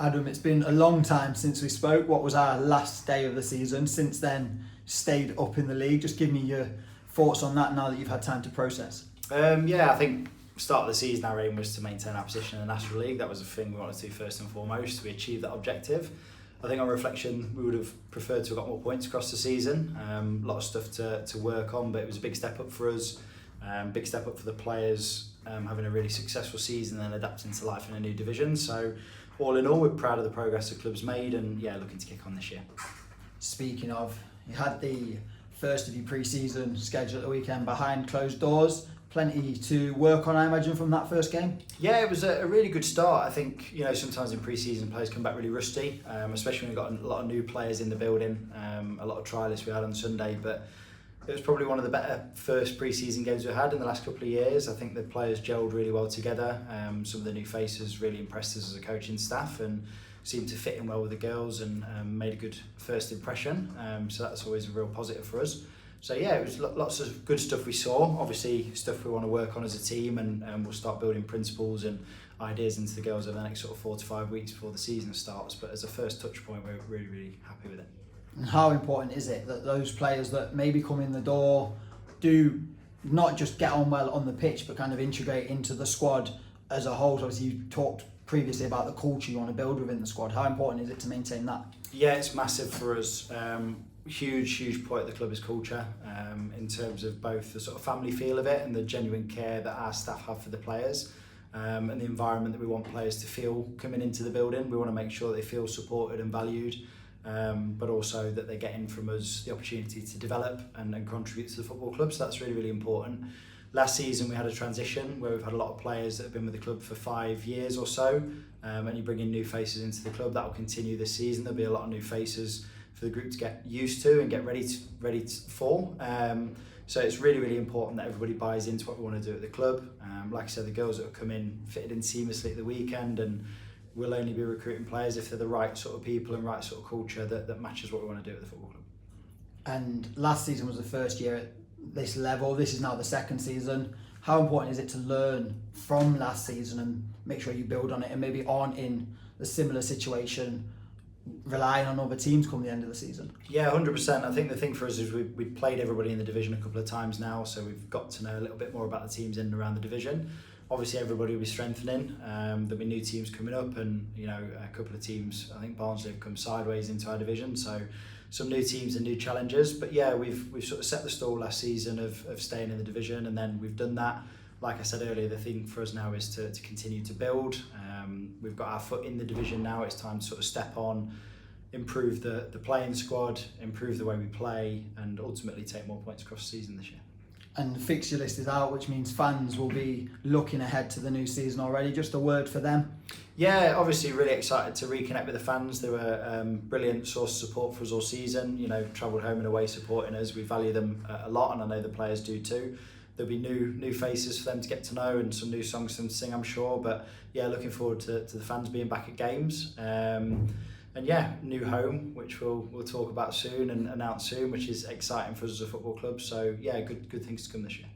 Adam, it's been a long time since we spoke. What was our last day of the season? Since then, stayed up in the league. Just give me your thoughts on that now that you've had time to process. I think start of the season our aim was to maintain our position in the National League. That was the thing we wanted to do first and foremost. We achieved that objective. I think on reflection we would have preferred to have got more points across the season. A lot of stuff to work on, but it was a big step up for us. Big step up for the players, having a really successful season and adapting to life in a new division. So all in all, we're proud of the progress the club's made and looking to kick on this year. Speaking of, you had the first of your pre-season schedule at the weekend behind closed doors. Plenty to work on, I imagine, from that first game. Yeah, it was a really good start. I think sometimes in pre-season players come back really rusty, especially when we've got a lot of new players in the building. A lot of trialists we had on Sunday, but it was probably one of the better first pre-season games we had in the last couple of years. I think the players gelled really well together. Some of the new faces really impressed us as a coaching staff and seemed to fit in well with the girls and made a good first impression. So that's always a real positive for us. So it was lots of good stuff we saw. Obviously stuff we want to work on as a team and we'll start building principles and ideas into the girls over the next sort of 4 to 5 weeks before the season starts. But as a first touch point, we're really, really happy with it. And how important is it that those players that maybe come in the door do not just get on well on the pitch, but kind of integrate into the squad as a whole? Obviously, you talked previously about the culture you want to build within the squad. How important is it to maintain that? Yeah, it's massive for us. Huge point of the club is culture, in terms of both the sort of family feel of it and the genuine care that our staff have for the players, and the environment that we want players to feel coming into the building. We want to make sure that they feel supported and valued, but also that they're getting from us the opportunity to develop and contribute to the football club. So that's really, really important. Last season we had a transition where we've had a lot of players that have been with the club for 5 years or so, and you bring in new faces into the club. That will continue this season. There'll be a lot of new faces for the group to get used to and get ready for. So it's really, really important that everybody buys into what we want to do at the club. Like I said, the girls that have come in fitted in seamlessly at the weekend, and we'll only be recruiting players if they're the right sort of people and right sort of culture that matches what we want to do at the football club. And last season was the first year at this level. This is now the second season. How important is it to learn from last season and make sure you build on it and maybe aren't in a similar situation relying on other teams come the end of the season? Yeah, 100%. I think the thing for us is we've played everybody in the division a couple of times now, so we've got to know a little bit more about the teams in and around the division. Obviously everybody will be strengthening. There'll be new teams coming up, and a couple of teams, I think Barnsley have come sideways into our division, so some new teams and new challenges. But we've sort of set the stall last season of staying in the division, and then we've done that. Like I said earlier, the thing for us now is to continue to build. We've got our foot in the division now. It's time to sort of step on, improve the playing squad, improve the way we play, and ultimately take more points across the season this year. And the fixture list is out, which means fans will be looking ahead to the new season already. Just a word for them. Yeah, obviously really excited to reconnect with the fans. They were brilliant source of support for us all season. Travelled home and away supporting us. We value them a lot, and I know the players do too. There'll be new faces for them to get to know and some new songs for them to sing, I'm sure. But looking forward to the fans being back at games. New home, which we'll talk about soon and announce soon, which is exciting for us as a football club. So good things to come this year.